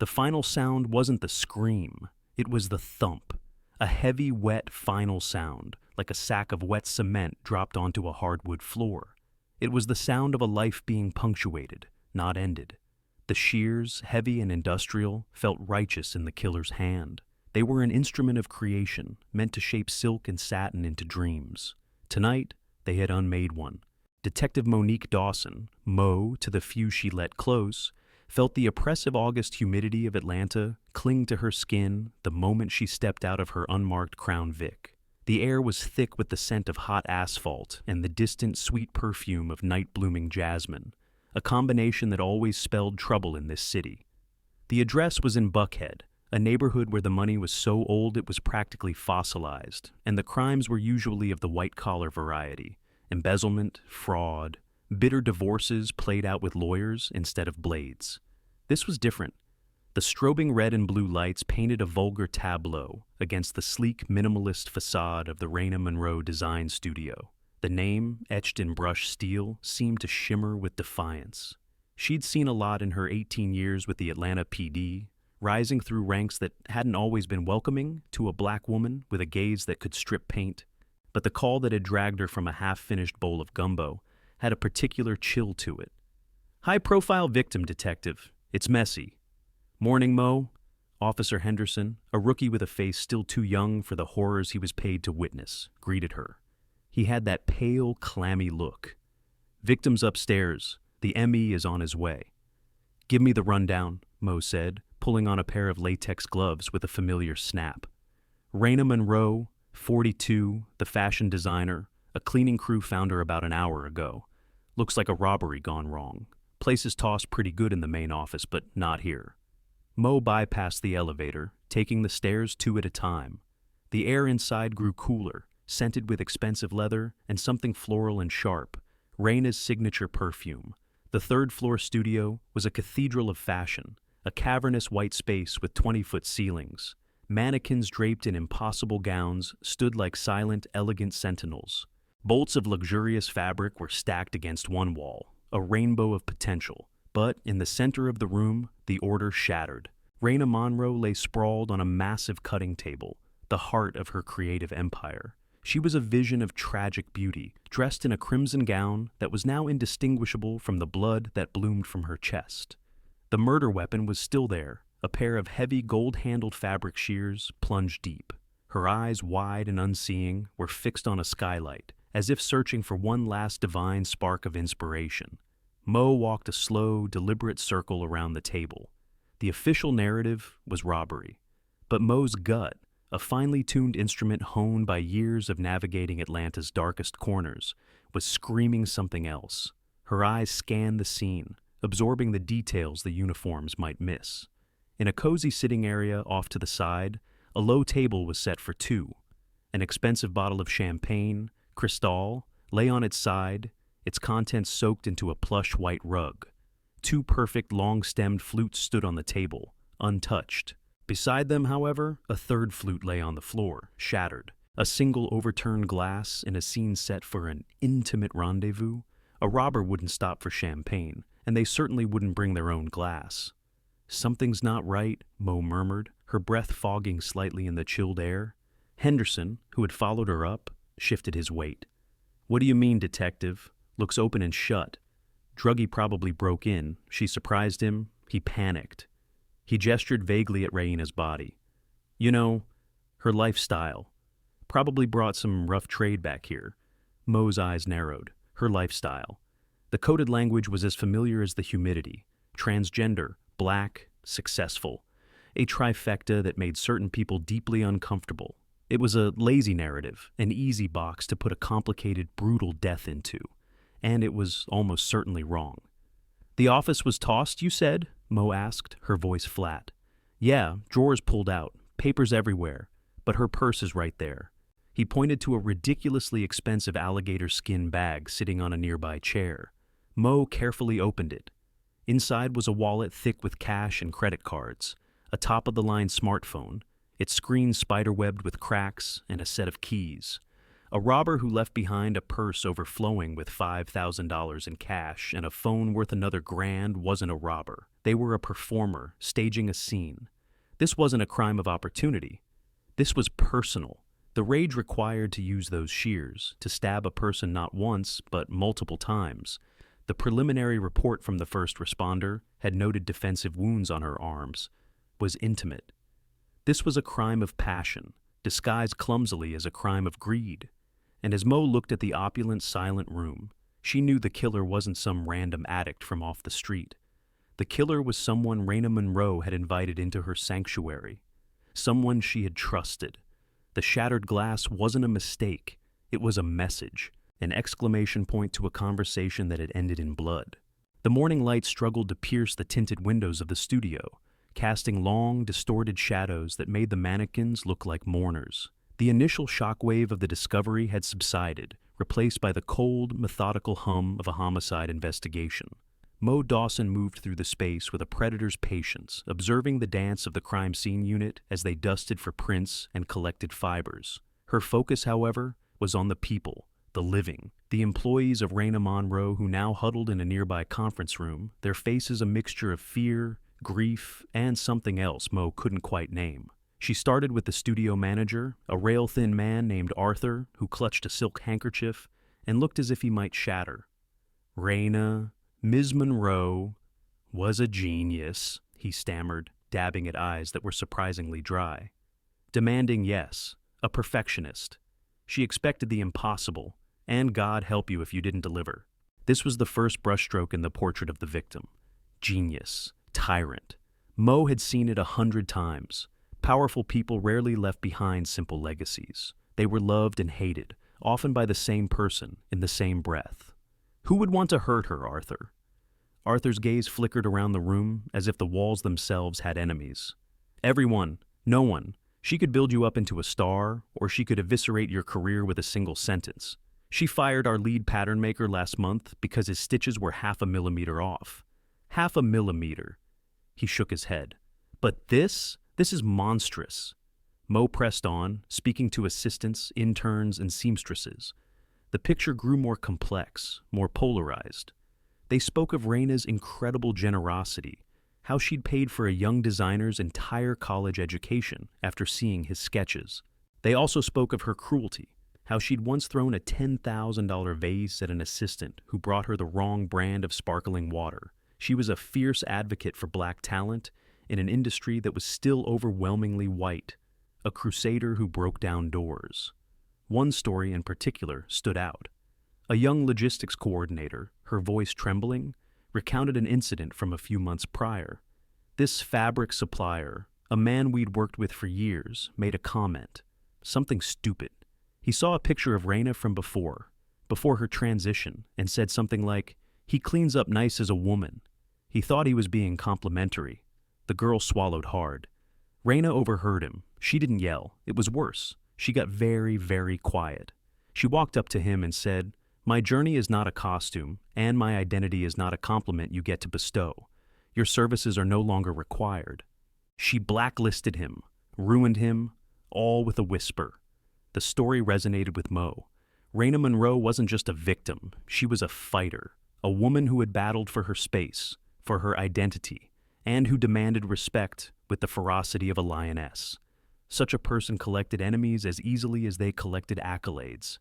The final sound wasn't the scream, it was the thump. A heavy, wet final sound, like a sack of wet cement dropped onto a hardwood floor. It was the sound of a life being punctuated, not ended. The shears, heavy and industrial, felt righteous in the killer's hand. They were an instrument of creation, meant to shape silk and satin into dreams. Tonight, they had unmade one. Detective Monique Dawson, Mo to the few she let close, felt the oppressive August humidity of Atlanta cling to her skin the moment she stepped out of her unmarked Crown Vic. The air was thick with the scent of hot asphalt and the distant sweet perfume of night-blooming jasmine, a combination that always spelled trouble in this city. The address was in Buckhead, a neighborhood where the money was so old it was practically fossilized, and the crimes were usually of the white-collar variety: embezzlement, fraud, bitter divorces played out with lawyers instead of blades. This was different. The strobing red and blue lights painted a vulgar tableau against the sleek, minimalist facade of the Raina Monroe Design Studio. The name, etched in brushed steel, seemed to shimmer with defiance. She'd seen a lot in her 18 years with the Atlanta PD, rising through ranks that hadn't always been welcoming to a black woman with a gaze that could strip paint. But the call that had dragged her from a half-finished bowl of gumbo had a particular chill to it. "High-profile victim, detective. It's messy." "Morning, Mo." Officer Henderson, a rookie with a face still too young for the horrors he was paid to witness, greeted her. He had that pale, clammy look. "Victim's upstairs. The ME is on his way." "Give me the rundown," Mo said, pulling on a pair of latex gloves with a familiar snap. Raina Monroe, 42, the fashion designer, a cleaning crew found her about an hour ago. Looks like a robbery gone wrong. Place is tossed pretty good in the main office, but not here. Mo bypassed the elevator, taking the stairs 2 at a time. The air inside grew cooler, scented with expensive leather and something floral and sharp, Raina's signature perfume. The third-floor studio was a cathedral of fashion, a cavernous white space with 20-foot ceilings. Mannequins draped in impossible gowns stood like silent, elegant sentinels. Bolts of luxurious fabric were stacked against one wall, a rainbow of potential. But in the center of the room, the order shattered. Raina Monroe lay sprawled on a massive cutting table, the heart of her creative empire. She was a vision of tragic beauty, dressed in a crimson gown that was now indistinguishable from the blood that bloomed from her chest. The murder weapon was still there, a pair of heavy gold-handled fabric shears plunged deep. Her eyes, wide and unseeing, were fixed on a skylight, as if searching for one last divine spark of inspiration. Mo walked a slow, deliberate circle around the table. The official narrative was robbery, but Mo's gut, a finely tuned instrument honed by years of navigating Atlanta's darkest corners, was screaming something else. Her eyes scanned the scene, absorbing the details the uniforms might miss. In a cozy sitting area off to the side, a low table was set for 2. An expensive bottle of champagne, Cristal, lay on its side, its contents soaked into a plush white rug. 2 perfect long-stemmed flutes stood on the table, untouched. Beside them, however, a third flute lay on the floor, shattered. A single overturned glass in a scene set for an intimate rendezvous. A robber wouldn't stop for champagne, and they certainly wouldn't bring their own glass. "Something's not right," Mo murmured, her breath fogging slightly in the chilled air. Henderson, who had followed her up, shifted his weight. "What do you mean, detective? Looks open and shut." Druggy probably broke in. She surprised him. He panicked. He gestured vaguely at Raina's body. "You know, her lifestyle. Probably brought some rough trade back here." Mo's eyes narrowed. Her lifestyle. The coded language was as familiar as the humidity. Transgender, black, successful. A trifecta that made certain people deeply uncomfortable. It was a lazy narrative, an easy box to put a complicated, brutal death into. And it was almost certainly wrong. "The office was tossed, you said?" Mo asked, her voice flat. "Yeah, drawers pulled out, papers everywhere, but her purse is right there." He pointed to a ridiculously expensive alligator skin bag sitting on a nearby chair. Mo carefully opened it. Inside was a wallet thick with cash and credit cards, a top-of-the-line smartphone, its screen spiderwebbed with cracks, and a set of keys. A robber who left behind a purse overflowing with $5,000 in cash and a phone worth another grand wasn't a robber. They were a performer, staging a scene. This wasn't a crime of opportunity. This was personal. The rage required to use those shears, to stab a person not once, but multiple times. The preliminary report from the first responder had noted defensive wounds on her arms, was intimate. This was a crime of passion, disguised clumsily as a crime of greed. And as Mo looked at the opulent, silent room, she knew the killer wasn't some random addict from off the street. The killer was someone Raina Monroe had invited into her sanctuary, someone she had trusted. The shattered glass wasn't a mistake, it was a message, an exclamation point to a conversation that had ended in blood. The morning light struggled to pierce the tinted windows of the studio, casting long, distorted shadows that made the mannequins look like mourners. The initial shockwave of the discovery had subsided, replaced by the cold, methodical hum of a homicide investigation. Mo Dawson moved through the space with a predator's patience, observing the dance of the crime scene unit as they dusted for prints and collected fibers. Her focus, however, was on the people, the living, the employees of Raina Monroe who now huddled in a nearby conference room, their faces a mixture of fear, grief, and something else Mo couldn't quite name. She started with the studio manager, a rail-thin man named Arthur who clutched a silk handkerchief and looked as if he might shatter. Raina, Ms. Monroe, was a genius, he stammered, dabbing at eyes that were surprisingly dry. Demanding, yes, a perfectionist. She expected the impossible, and God help you if you didn't deliver. This was the first brushstroke in the portrait of the victim. Genius, tyrant. Mo had seen it 100 times. Powerful people rarely left behind simple legacies. They were loved and hated, often by the same person, in the same breath. Who would want to hurt her, Arthur? Arthur's gaze flickered around the room as if the walls themselves had enemies. Everyone, no one. She could build you up into a star, or she could eviscerate your career with a single sentence. She fired our lead pattern maker last month because his stitches were 0.5 millimeter off. 0.5 millimeter. He shook his head. But this is monstrous. Mo pressed on, speaking to assistants, interns, and seamstresses. The picture grew more complex, more polarized. They spoke of Raina's incredible generosity, how she'd paid for a young designer's entire college education after seeing his sketches. They also spoke of her cruelty, how she'd once thrown a $10,000 vase at an assistant who brought her the wrong brand of sparkling water. She was a fierce advocate for black talent in an industry that was still overwhelmingly white, a crusader who broke down doors. One story in particular stood out. A young logistics coordinator, her voice trembling, recounted an incident from a few months prior. This fabric supplier, a man we'd worked with for years, made a comment. Something stupid. He saw a picture of Raina from before her transition, and said something like, "He cleans up nice as a woman." He thought he was being complimentary. The girl swallowed hard. Raina overheard him. She didn't yell. It was worse. She got very, very quiet. She walked up to him and said, "My journey is not a costume, and my identity is not a compliment you get to bestow. Your services are no longer required." She blacklisted him, ruined him, all with a whisper. The story resonated with Mo. Raina Monroe wasn't just a victim, she was a fighter, a woman who had battled for her space, for her identity, and who demanded respect with the ferocity of a lioness. Such a person collected enemies as easily as they collected accolades.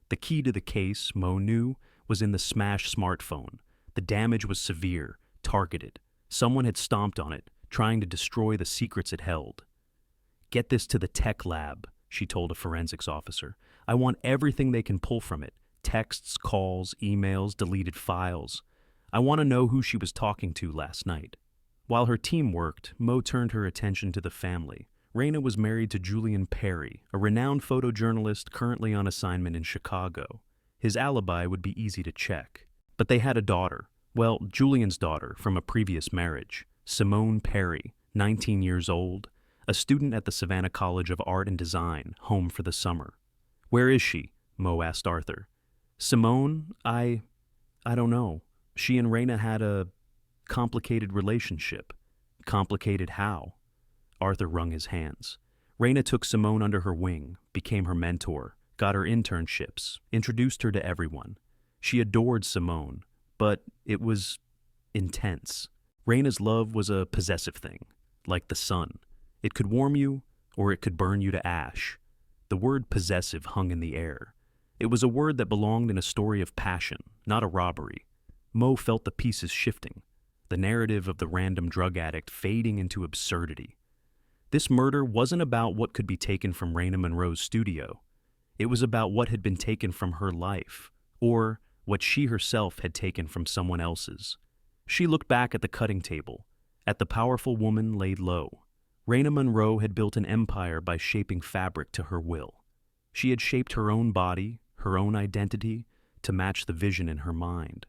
The key to the case, Mo knew, was in the smashed smartphone. The damage was severe, targeted. Someone had stomped on it, trying to destroy the secrets it held. "Get this to the tech lab," she told a forensics officer. "I want everything they can pull from it. Texts, calls, emails, deleted files. I want to know who she was talking to last night." While her team worked, Mo turned her attention to the family. Raina was married to Julian Perry, a renowned photojournalist currently on assignment in Chicago. His alibi would be easy to check. But they had a daughter. Well, Julian's daughter from a previous marriage, Simone Perry, 19 years old, a student at the Savannah College of Art and Design, home for the summer. "Where is she?" Mo asked Arthur. "Simone, I don't know. She and Raina had a complicated relationship." "Complicated how?" Arthur wrung his hands. Raina took Simone under her wing, became her mentor, got her internships, introduced her to everyone. She adored Simone, but it was intense. Raina's love was a possessive thing, like the sun. It could warm you, or it could burn you to ash. The word possessive hung in the air. It was a word that belonged in a story of passion, not a robbery. Mo felt the pieces shifting, the narrative of the random drug addict fading into absurdity. This murder wasn't about what could be taken from Raina Monroe's studio. It was about what had been taken from her life, or what she herself had taken from someone else's. She looked back at the cutting table, at the powerful woman laid low. Raina Monroe had built an empire by shaping fabric to her will. She had shaped her own body, her own identity, to match the vision in her mind.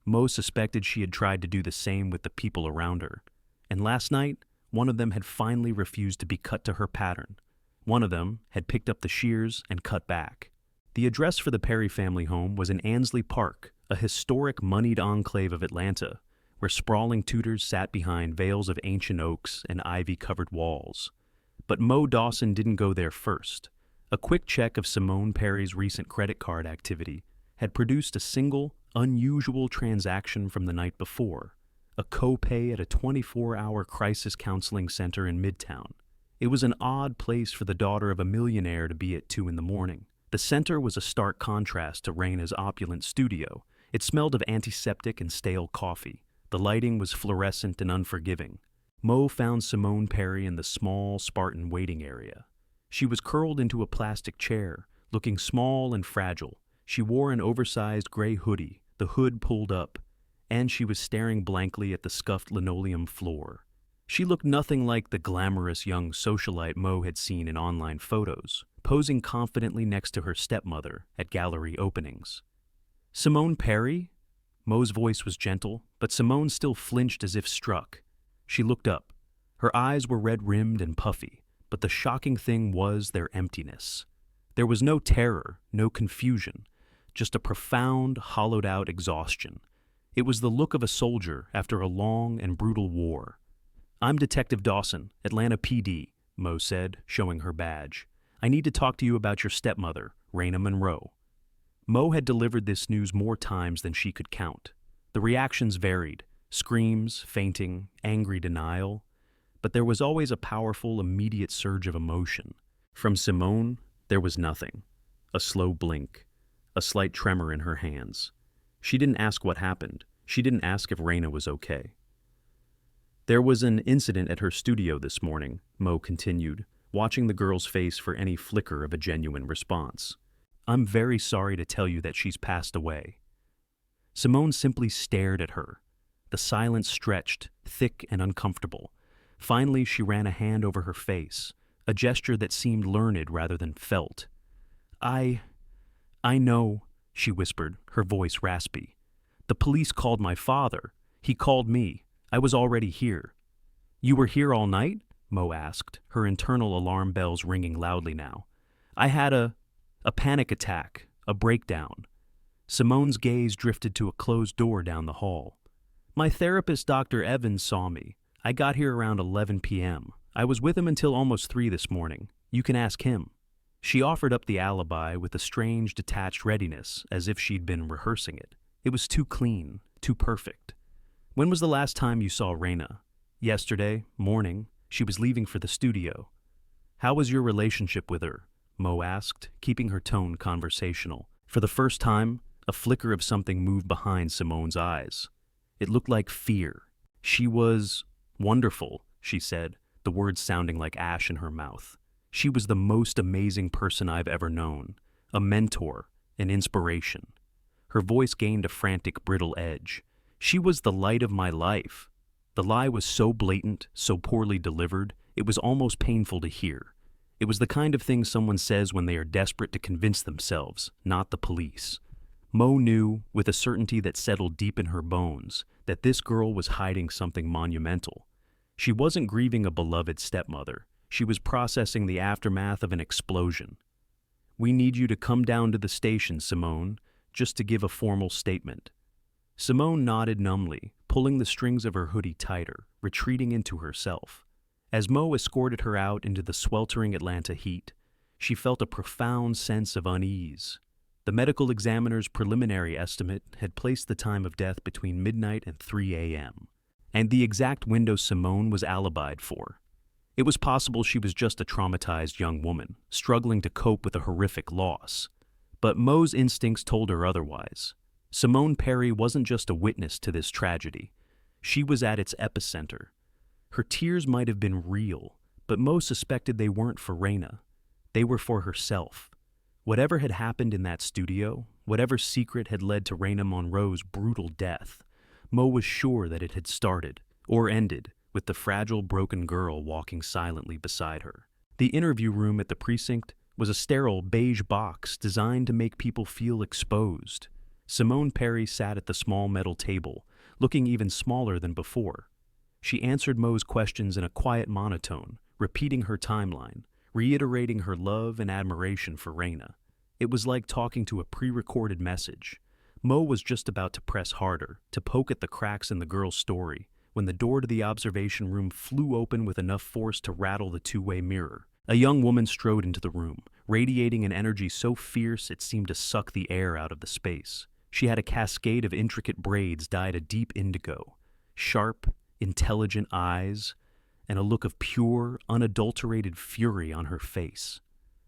Mo suspected she had tried to do the same with the people around her. And last night, one of them had finally refused to be cut to her pattern. One of them had picked up the shears and cut back. The address for the Perry family home was in Ansley Park, a historic moneyed enclave of Atlanta, where sprawling Tudors sat behind veils of ancient oaks and ivy-covered walls. But Mo Dawson didn't go there first. A quick check of Simone Perry's recent credit card activity had produced a single, unusual transaction from the night before, a co-pay at a 24-hour crisis counseling center in Midtown. It was an odd place for the daughter of a millionaire to be at 2 a.m. The center was a stark contrast to Raina's opulent studio. It smelled of antiseptic and stale coffee. The lighting was fluorescent and unforgiving. Mo found Simone Perry in the small, Spartan waiting area. She was curled into a plastic chair, looking small and fragile. She wore an oversized gray hoodie, the hood pulled up, and she was staring blankly at the scuffed linoleum floor. She looked nothing like the glamorous young socialite Mo had seen in online photos, posing confidently next to her stepmother at gallery openings. "Simone Perry?" Mo's voice was gentle, but Simone still flinched as if struck. She looked up. Her eyes were red-rimmed and puffy, but the shocking thing was their emptiness. There was no terror, no confusion, just a profound, hollowed-out exhaustion. It was the look of a soldier after a long and brutal war. "I'm Detective Dawson, Atlanta PD," Mo said, showing her badge. "I need to talk to you about your stepmother, Raina Monroe." Mo had delivered this news more times than she could count. The reactions varied: screams, fainting, angry denial. But there was always a powerful, immediate surge of emotion. From Simone, there was nothing. A slow blink, a slight tremor in her hands. She didn't ask what happened. She didn't ask if Raina was okay. "There was an incident at her studio this morning," Mo continued, watching the girl's face for any flicker of a genuine response. "I'm very sorry to tell you that she's passed away." Simone simply stared at her. The silence stretched, thick and uncomfortable. Finally, she ran a hand over her face, a gesture that seemed learned rather than felt. I know," she whispered, her voice raspy. "The police called my father. He called me. I was already here." "You were here all night?" Mo asked, her internal alarm bells ringing loudly now. "I had a panic attack, a breakdown." Simone's gaze drifted to a closed door down the hall. "My therapist, Dr. Evans, saw me. I got here around 11 p.m. I was with him until almost 3 this morning. You can ask him." She offered up the alibi with a strange, detached readiness, as if she'd been rehearsing it. It was too clean, too perfect. "When was the last time you saw Raina?" "Yesterday morning. She was leaving for the studio." "How was your relationship with her?" Mo asked, keeping her tone conversational. For the first time, a flicker of something moved behind Simone's eyes. It looked like fear. "She was wonderful," she said, the words sounding like ash in her mouth. "She was the most amazing person I've ever known. A mentor, an inspiration." Her voice gained a frantic, brittle edge. "She was the light of my life." The lie was so blatant, so poorly delivered, it was almost painful to hear. It was the kind of thing someone says when they are desperate to convince themselves, not the police. Mo knew, with a certainty that settled deep in her bones, that this girl was hiding something monumental. She wasn't grieving a beloved stepmother. She was processing the aftermath of an explosion. "We need you to come down to the station, Simone, just to give a formal statement." Simone nodded numbly, pulling the strings of her hoodie tighter, retreating into herself. As Mo escorted her out into the sweltering Atlanta heat, She felt a profound sense of unease. The medical examiner's preliminary estimate had placed the time of death between midnight and 3 a.m., and the exact window Simone was alibied for. It was possible she was just a traumatized young woman, struggling to cope with a horrific loss. But Mo's instincts told her otherwise. Simone Perry wasn't just a witness to this tragedy. She was at its epicenter. Her tears might have been real, but Mo suspected they weren't for Raina. They were for herself. Whatever had happened in that studio, whatever secret had led to Raina Monroe's brutal death, Mo was sure that it had started, or ended, with the fragile, broken girl walking silently beside her. The interview room at the precinct was a sterile beige box designed to make people feel exposed. Simone Perry sat at the small metal table, looking even smaller than before. She answered Mo's questions in a quiet monotone, repeating her timeline, reiterating her love and admiration for Raina. It was like talking to a pre-recorded message. Mo was just about to press harder, to poke at the cracks in the girl's story, when the door to the observation room flew open with enough force to rattle the two-way mirror. A young woman strode into the room, radiating an energy so fierce it seemed to suck the air out of the space. She had a cascade of intricate braids dyed a deep indigo, sharp, intelligent eyes, and a look of pure, unadulterated fury on her face.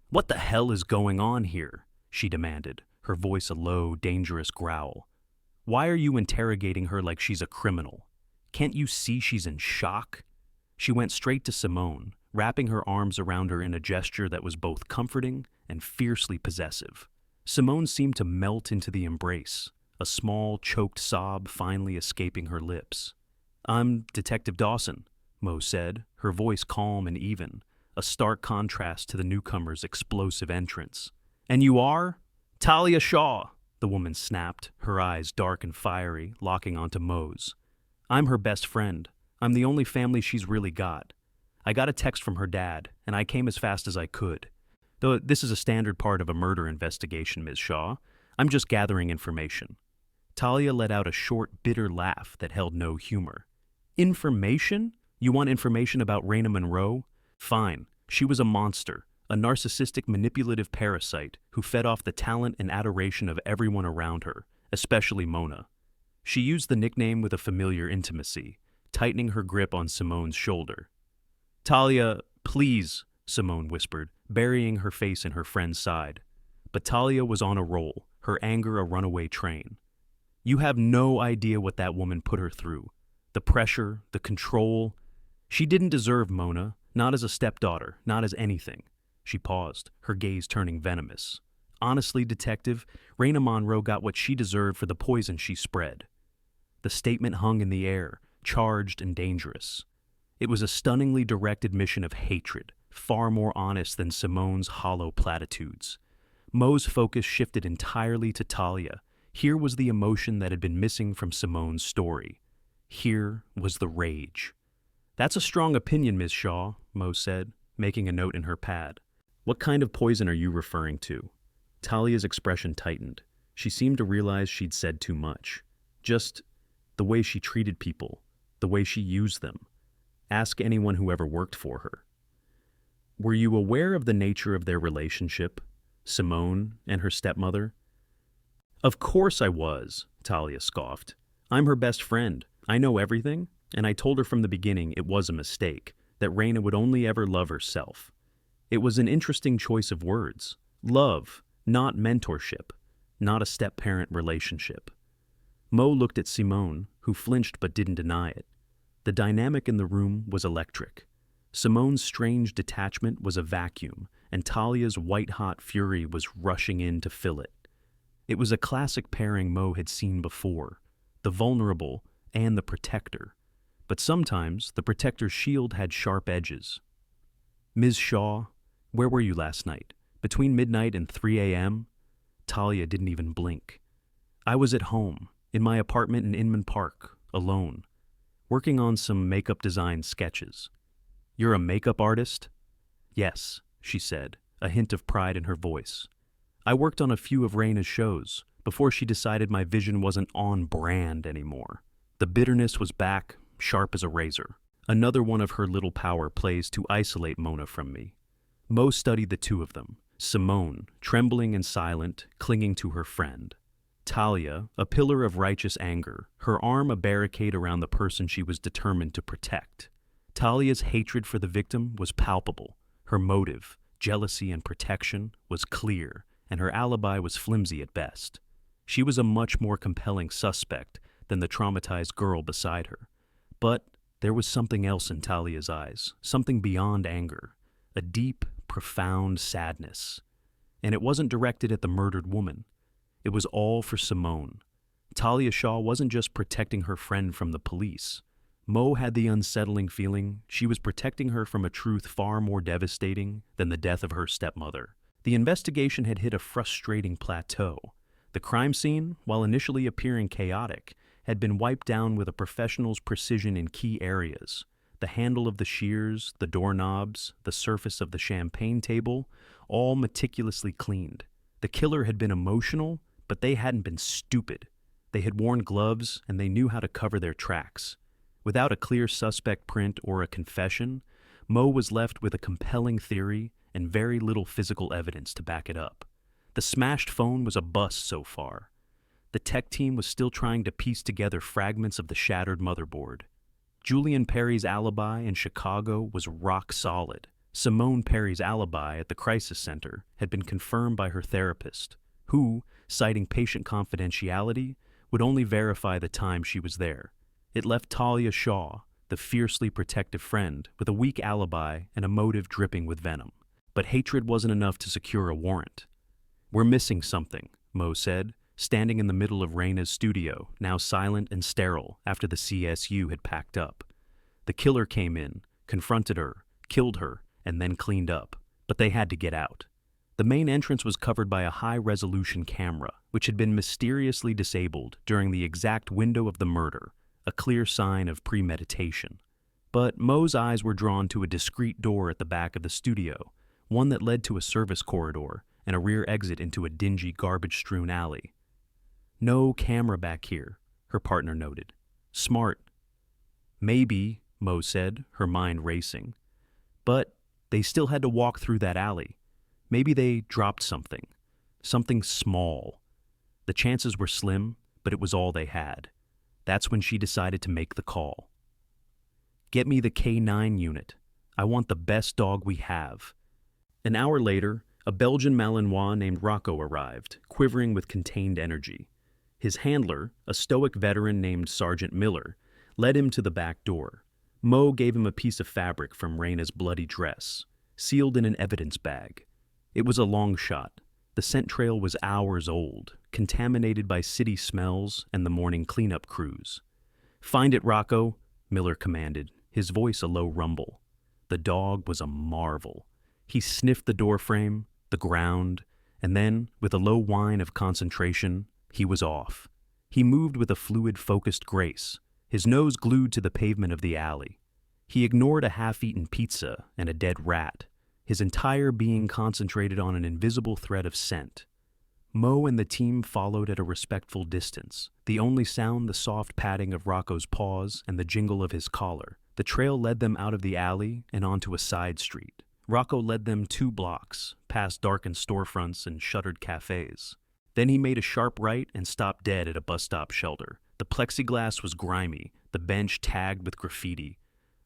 "What the hell is going on here?" she demanded, her voice a low, dangerous growl. "Why are you interrogating her like she's a criminal? Can't you see she's in shock?" She went straight to Simone, wrapping her arms around her in a gesture that was both comforting and fiercely possessive. Simone seemed to melt into the embrace, a small, choked sob finally escaping her lips. "I'm Detective Dawson," Mo said, her voice calm and even, a stark contrast to the newcomer's explosive entrance. "And you are?" "Talia Shaw," the woman snapped, her eyes dark and fiery, locking onto Mo's. "I'm her best friend. I'm the only family she's really got. I got a text from her dad, and I came as fast as I could. Though this is a standard part of a murder investigation, Ms. Shaw. I'm just gathering information." Talia let out a short, bitter laugh that held no humor. "Information? You want information about Raina Monroe? Fine. She was a monster, a narcissistic, manipulative parasite who fed off the talent and adoration of everyone around her, especially Mona. She used the nickname with a familiar intimacy, tightening her grip on Simone's shoulder. "Talia, please," Simone whispered, burying her face in her friend's side. But Talia was on a roll, her anger a runaway train. "You have no idea what that woman put her through. The pressure, the control. She didn't deserve Mona, not as a stepdaughter, not as anything." She paused, her gaze turning venomous. "Honestly, Detective, Raina Monroe got what she deserved for the poison she spread." The statement hung in the air, charged and dangerous. It was a stunningly direct admission of hatred, far more honest than Simone's hollow platitudes. Mo's focus shifted entirely to Talia. Here was the emotion that had been missing from Simone's story. Here was the rage. "That's a strong opinion, Ms. Shaw," Mo said, making a note in her pad. "What kind of poison are you referring to?" Talia's expression tightened. She seemed to realize she'd said too much. Just the way she treated people, the way she used them. Ask anyone who ever worked for her. "Were you aware of the nature of their relationship, Simone and her stepmother?" "Of course I was," Talia scoffed. "I'm her best friend. I know everything, and I told her from the beginning it was a mistake, that Raina would only ever love herself. It was an interesting choice of words. Love, not mentorship, not a step-parent relationship." Mo looked at Simone, who flinched but didn't deny it. The dynamic in the room was electric. Simone's strange detachment was a vacuum, and Talia's white-hot fury was rushing in to fill it. It was a classic pairing Mo had seen before, the vulnerable and the protector. But sometimes the protector's shield had sharp edges. "Ms. Shaw, where were you last night? Between midnight and 3 a.m.? Talia didn't even blink. "I was at home, in my apartment in Inman Park, alone, working on some makeup design sketches." "You're a makeup artist?" "Yes," she said, a hint of pride in her voice. "I worked on a few of Raina's shows, before she decided my vision wasn't on brand anymore." The bitterness was back, sharp as a razor. Another one of her little power plays to isolate Mona from me. Mo studied the two of them, Simone, trembling and silent, clinging to her friend. Talia, a pillar of righteous anger, her arm a barricade around the person she was determined to protect. Talia's hatred for the victim was palpable. Her motive, jealousy and protection, was clear, and her alibi was flimsy at best. She was a much more compelling suspect than the traumatized girl beside her. But there was something else in Talia's eyes, something beyond anger, a deep, profound sadness. And it wasn't directed at the murdered woman. It was all for Simone. Talia Shaw wasn't just protecting her friend from the police. Mo had the unsettling feeling she was protecting her from a truth far more devastating than the death of her stepmother. The investigation had hit a frustrating plateau. The crime scene, while initially appearing chaotic, had been wiped down with a professional's precision in key areas. The handle of the shears, the doorknobs, the surface of the champagne table, all meticulously cleaned. The killer had been emotional, but they hadn't been stupid. They had worn gloves, and they knew how to cover their tracks. Without a clear suspect print or a confession, Mo was left with a compelling theory and very little physical evidence to back it up. The smashed phone was a bust so far. The tech team was still trying to piece together fragments of the shattered motherboard. Julian Perry's alibi in Chicago was rock solid. Simone Perry's alibi at the crisis center had been confirmed by her therapist, who, citing patient confidentiality, would only verify the time she was there. It left Talia Shaw, the fiercely protective friend, with a weak alibi and a motive dripping with venom. But hatred wasn't enough to secure a warrant. "We're missing something," Mo said, standing in the middle of Raina's studio, now silent and sterile after the CSU had packed up. The killer came in, confronted her, killed her, and then cleaned up. But they had to get out. The main entrance was covered by a high-resolution camera, which had been mysteriously disabled during the exact window of the murder, a clear sign of premeditation. But Mo's eyes were drawn to a discreet door at the back of the studio, one that led to a service corridor and a rear exit into a dingy, garbage-strewn alley. "No camera back here," her partner noted. "Smart." "Maybe," Mo said, her mind racing. But they still had to walk through that alley. Maybe they dropped something. Something small. The chances were slim, but it was all they had. That's when she decided to make the call. "Get me the K9 unit. I want the best dog we have." An hour later, a Belgian Malinois named Rocco arrived, quivering with contained energy. His handler, a stoic veteran named Sergeant Miller, led him to the back door. Mo gave him a piece of fabric from Raina's bloody dress, sealed in an evidence bag. It was a long shot. The scent trail was hours old, contaminated by city smells and the morning cleanup crews. "Find it, Rocco," Miller commanded, his voice a low rumble. The dog was a marvel. He sniffed the doorframe, the ground, and then, with a low whine of concentration, he was off. He moved with a fluid, focused grace, his nose glued to the pavement of the alley. He ignored a half-eaten pizza and a dead rat, his entire being concentrated on an invisible thread of scent. Mo and the team followed at a respectful distance, the only sound the soft padding of Rocco's paws and the jingle of his collar. The trail led them out of the alley and onto a side street. Rocco led them 2 blocks, past darkened storefronts and shuttered cafes. Then he made a sharp right and stopped dead at a bus stop shelter. The plexiglass was grimy, the bench tagged with graffiti.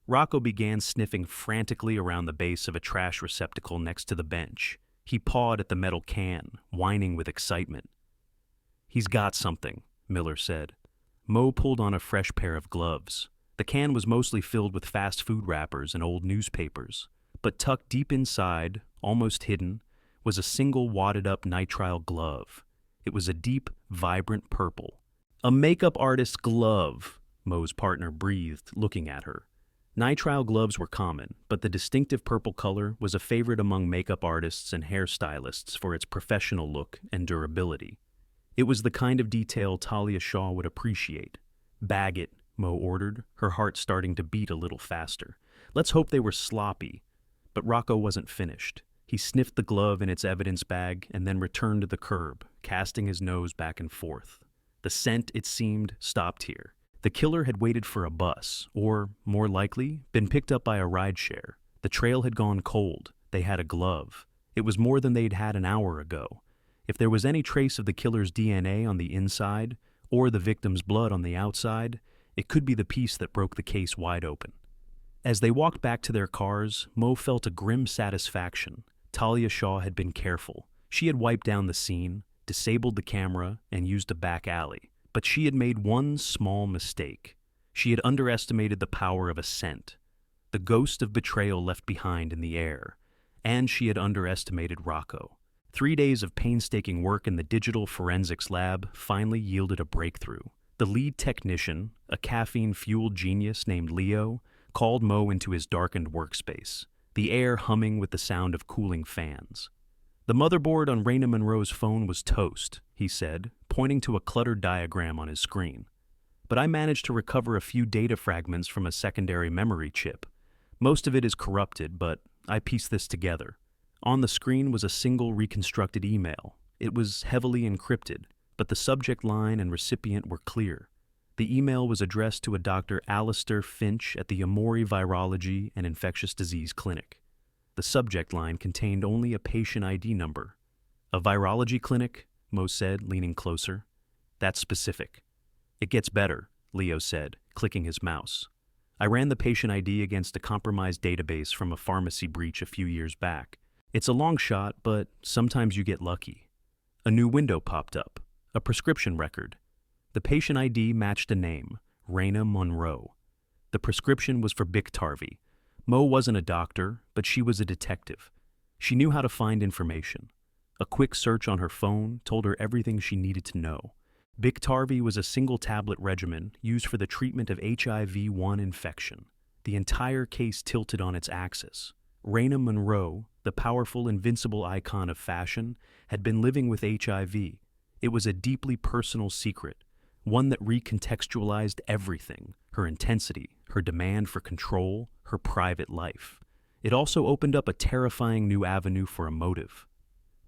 Rocco began sniffing frantically around the base of a trash receptacle next to the bench. He pawed at the metal can, whining with excitement. "He's got something," Miller said. Mo pulled on a fresh pair of gloves. The can was mostly filled with fast food wrappers and old newspapers. But tucked deep inside, almost hidden, was a single wadded-up nitrile glove. It was a deep, vibrant purple. "A makeup artist's glove," Mo's partner breathed, looking at her. Nitrile gloves were common, but the distinctive purple color was a favorite among makeup artists and hairstylists for its professional look and durability. It was the kind of detail Talia Shaw would appreciate. "Bag it," Mo ordered, her heart starting to beat a little faster. Let's hope they were sloppy. But Rocco wasn't finished. He sniffed the glove in its evidence bag and then returned to the curb, casting his nose back and forth. The scent, it seemed, stopped here. The killer had waited for a bus, or, more likely, been picked up by a rideshare. The trail had gone cold. They had a glove. It was more than they'd had an hour ago. If there was any trace of the killer's DNA on the inside, or the victim's blood on the outside, it could be the piece that broke the case wide open. As they walked back to their cars, Mo felt a grim satisfaction. Talia Shaw had been careful. She had wiped down the scene, disabled the camera, and used a back alley. But she had made one small mistake. She had underestimated the power of a scent, the ghost of betrayal left behind in the air, and she had underestimated Rocco. 3 days of painstaking work in the digital forensics lab finally yielded a breakthrough. The lead technician, a caffeine-fueled genius named Leo, called Mo into his darkened workspace, the air humming with the sound of cooling fans. The motherboard on Raina Monroe's phone was toast, he said, pointing to a cluttered diagram on his screen. But I managed to recover a few data fragments from a secondary memory chip. Most of it is corrupted, but I pieced this together. On the screen was a single reconstructed email. It was heavily encrypted, but the subject line and recipient were clear. The email was addressed to a Dr. Alistair Finch at the Amori Virology and Infectious Disease Clinic. The subject line contained only a patient ID number. A virology clinic? Mo said, leaning closer. That's specific. It gets better, Leo said, clicking his mouse. I ran the patient ID against a compromised database from a pharmacy breach a few years back. It's a long shot, but sometimes you get lucky. A new window popped up, a prescription record. The patient ID matched a name, Raina Monroe. The prescription was for Biktarvy. Mo wasn't a doctor, but she was a detective. She knew how to find information. A quick search on her phone told her everything she needed to know. Biktarvy was a single-tablet regimen used for the treatment of HIV-1 infection. The entire case tilted on its axis. Raina Monroe, the powerful, invincible icon of fashion, had been living with HIV. It was a deeply personal secret, one that recontextualized everything, her intensity, her demand for control, her private life. It also opened up a terrifying new avenue for a motive.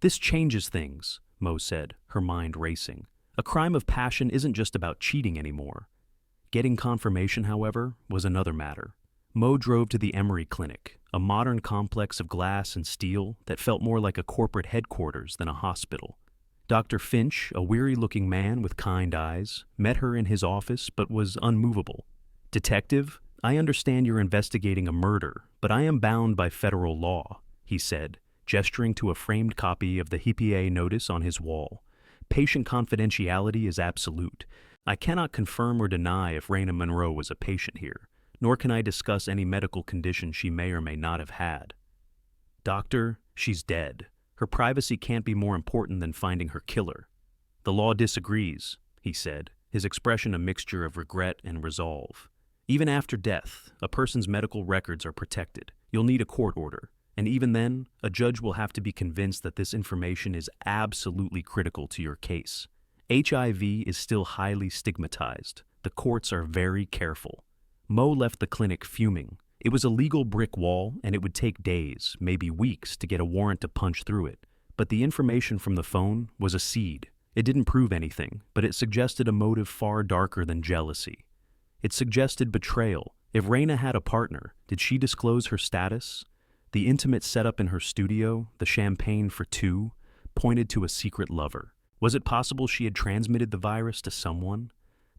This changes things, Mo said, her mind racing. A crime of passion isn't just about cheating anymore. Getting confirmation, however, was another matter. Mo drove to the Emory Clinic, a modern complex of glass and steel that felt more like a corporate headquarters than a hospital. Dr. Finch, a weary-looking man with kind eyes, met her in his office but was unmovable. "Detective, I understand you're investigating a murder, but I am bound by federal law," he said, gesturing to a framed copy of the HIPAA notice on his wall. "Patient confidentiality is absolute. I cannot confirm or deny if Raina Monroe was a patient here, nor can I discuss any medical condition she may or may not have had." "Doctor, she's dead. Her privacy can't be more important than finding her killer." "The law disagrees," he said, his expression a mixture of regret and resolve. "Even after death, a person's medical records are protected. You'll need a court order, and even then, a judge will have to be convinced that this information is absolutely critical to your case. HIV is still highly stigmatized. The courts are very careful." Mo left the clinic fuming. It was a legal brick wall, and it would take days, maybe weeks, to get a warrant to punch through it. But the information from the phone was a seed. It didn't prove anything, but it suggested a motive far darker than jealousy. It suggested betrayal. If Raina had a partner, did she disclose her status? The intimate setup in her studio, the champagne for two, pointed to a secret lover. Was it possible she had transmitted the virus to someone?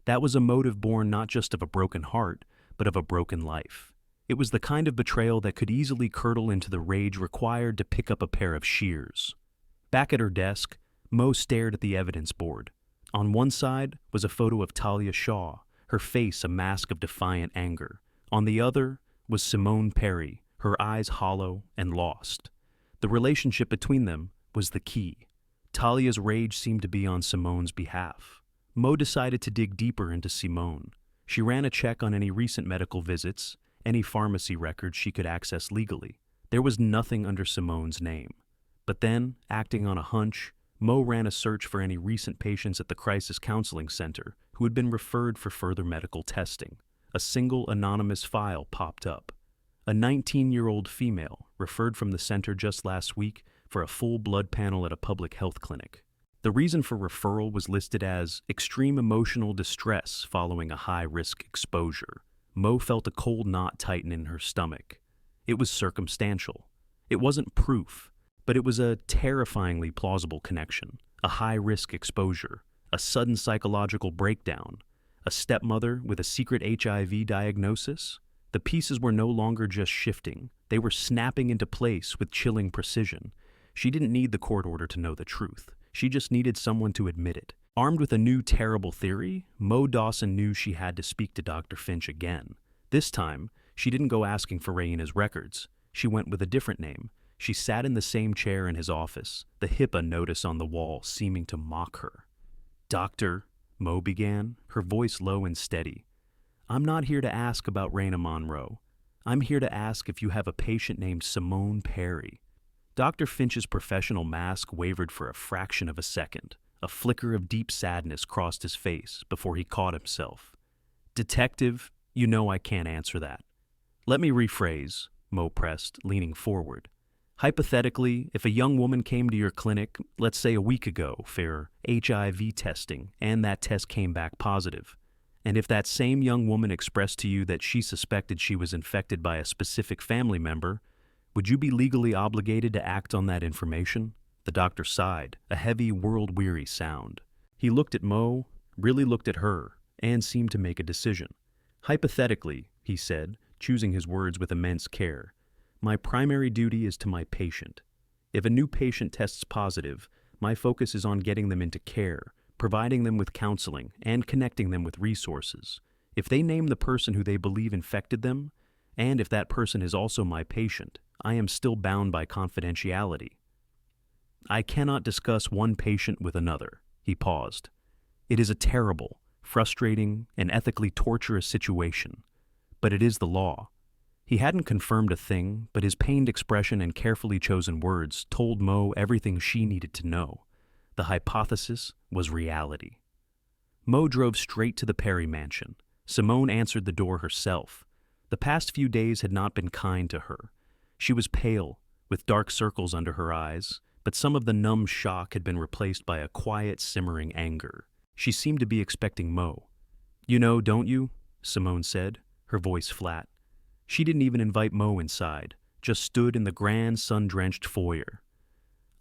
That was a motive born not just of a broken heart, but of a broken life. It was the kind of betrayal that could easily curdle into the rage required to pick up a pair of shears. Back at her desk, Mo stared at the evidence board. On one side was a photo of Talia Shaw, her face a mask of defiant anger. On the other was Simone Perry, her eyes hollow and lost. The relationship between them was the key. Talia's rage seemed to be on Simone's behalf. Mo decided to dig deeper into Simone. She ran a check on any recent medical visits, any pharmacy records she could access legally. There was nothing under Simone's name. But then, acting on a hunch, Mo ran a search for any recent patients at the Crisis Counseling Center who had been referred for further medical testing. A single anonymous file popped up. A 19-year-old female referred from the center just last week for a full blood panel at a public health clinic. The reason for referral was listed as extreme emotional distress following a high-risk exposure. Mo felt a cold knot tighten in her stomach. It was circumstantial. It wasn't proof, But it was a terrifyingly plausible connection, a high-risk exposure, a sudden psychological breakdown, a stepmother with a secret HIV diagnosis. The pieces were no longer just shifting. They were snapping into place with chilling precision. She didn't need the court order to know the truth. She just needed someone to admit it. Armed with a new terrible theory, Mo Dawson knew she had to speak to Dr. Finch again. This time, she didn't go asking for Raina's records. She went with a different name. She sat in the same chair in his office, the HIPAA notice on the wall seeming to mock her. "Doctor," Mo began, her voice low and steady, "I'm not here to ask about Raina Monroe. I'm here to ask if you have a patient named Simone Perry." Dr. Finch's professional mask wavered for a fraction of a second. A flicker of deep sadness crossed his face before he caught himself. "Detective, you know I can't answer that." "Let me rephrase," Mo pressed, leaning forward. "Hypothetically, if a young woman came to your clinic, let's say a week ago, for HIV testing, and that test came back positive, and if that same young woman expressed to you that she suspected she was infected by a specific family member, would you be legally obligated to act on that information?" The doctor sighed, a heavy, world-weary sound. He looked at Mo, really looked at her, and seemed to make a decision. "Hypothetically," he said, choosing his words with immense care, "my primary duty is to my patient. If a new patient tests positive, my focus is on getting them into care, providing them with counseling, and connecting them with resources. If they name the person who they believe infected them, and if that person is also my patient, I am still bound by confidentiality. I cannot discuss one patient with another." He paused. "It is a terrible, frustrating, and ethically torturous situation, but it is the law." He hadn't confirmed a thing, but his pained expression and carefully chosen words told Mo everything she needed to know. The hypothesis was reality. Mo drove straight to the Perry mansion. Simone answered the door herself. The past few days had not been kind to her. She was pale, with dark circles under her eyes, but some of the numb shock had been replaced by a quiet, simmering anger. She seemed to be expecting Mo. "You know, don't you?" Simone said, her voice flat. She didn't even invite Mo inside, just stood in the grand, sun-drenched foyer.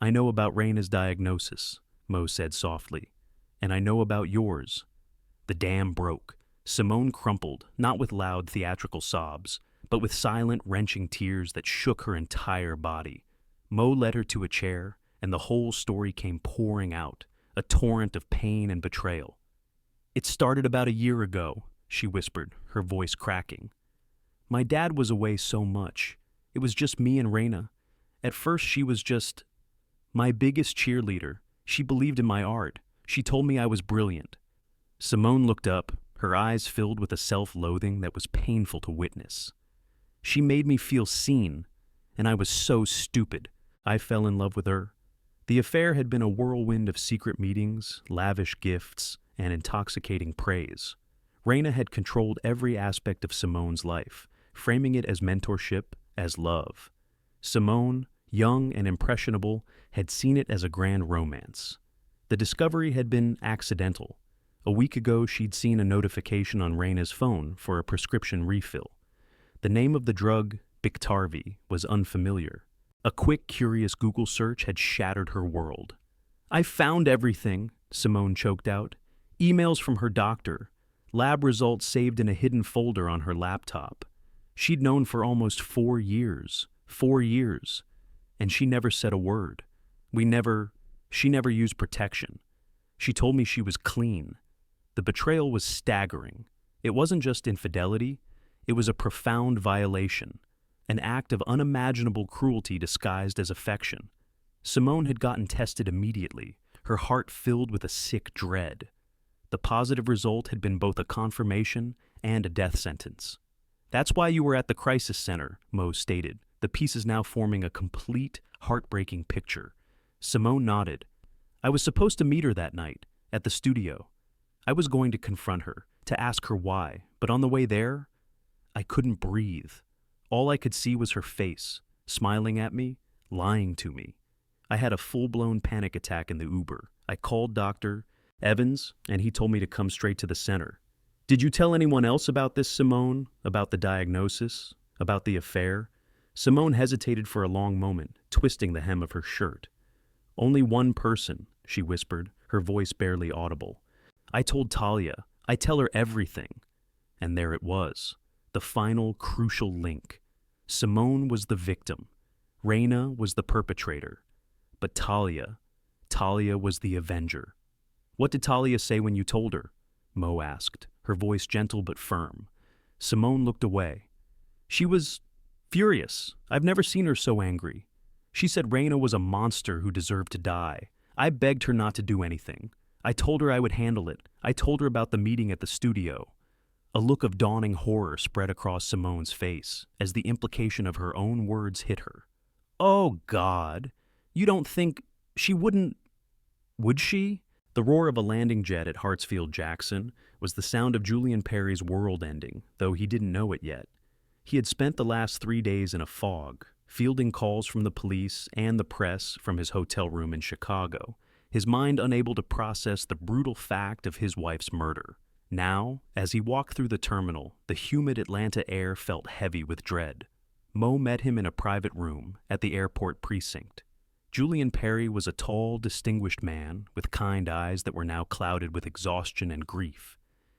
"I know about Raina's diagnosis," Mo said softly, "and I know about yours." The dam broke. Simone crumpled, not with loud, theatrical sobs, but with silent, wrenching tears that shook her entire body. Mo led her to a chair, and the whole story came pouring out, a torrent of pain and betrayal. "It started about a year ago," she whispered, her voice cracking. "My dad was away so much. It was just me and Raina. At first she was just my biggest cheerleader. She believed in my art. She told me I was brilliant." Simone looked up, her eyes filled with a self-loathing that was painful to witness. "She made me feel seen, and I was so stupid. I fell in love with her." The affair had been a whirlwind of secret meetings, lavish gifts, and intoxicating praise. Raina had controlled every aspect of Simone's life, framing it as mentorship, as love. Simone, young and impressionable, had seen it as a grand romance. The discovery had been accidental. A week ago, she'd seen a notification on Raina's phone for a prescription refill. The name of the drug, Biktarvy, was unfamiliar. A quick, curious Google search had shattered her world. "I found everything," Simone choked out. Emails from her doctor, lab results saved in a hidden folder on her laptop. She'd known for almost 4 years. 4 years. And she never said a word. She never used protection. She told me she was clean. The betrayal was staggering. It wasn't just infidelity, it was a profound violation. An act of unimaginable cruelty disguised as affection. Simone had gotten tested immediately, her heart filled with a sick dread. The positive result had been both a confirmation and a death sentence. "That's why you were at the crisis center," Mo stated, the pieces now forming a complete, heartbreaking picture. Simone nodded. "I was supposed to meet her that night, at the studio. I was going to confront her, to ask her why, but on the way there, I couldn't breathe. All I could see was her face, smiling at me, lying to me. I had a full-blown panic attack in the Uber. I called Dr. Evans, and he told me to come straight to the center." "Did you tell anyone else about this, Simone? About the diagnosis? About the affair?" Simone hesitated for a long moment, twisting the hem of her shirt. "Only one person," she whispered, her voice barely audible. "I told Talia. I tell her everything." And there it was, the final crucial link. Simone was the victim. Raina was the perpetrator. But Talia was the avenger. "What did Talia say when you told her?" Mo asked, her voice gentle but firm. Simone looked away. "She was furious. I've never seen her so angry. She said Raina was a monster who deserved to die. I begged her not to do anything. I told her I would handle it. I told her about the meeting at the studio." A look of dawning horror spread across Simone's face as the implication of her own words hit her. "Oh, God. You don't think she wouldn't... Would she?" The roar of a landing jet at Hartsfield-Jackson was the sound of Julian Perry's world ending, though he didn't know it yet. He had spent the last 3 days in a fog, fielding calls from the police and the press from his hotel room in Chicago, his mind unable to process the brutal fact of his wife's murder. Now, as he walked through the terminal, the humid Atlanta air felt heavy with dread. Mo met him in a private room at the airport precinct. Julian Perry was a tall, distinguished man with kind eyes that were now clouded with exhaustion and grief.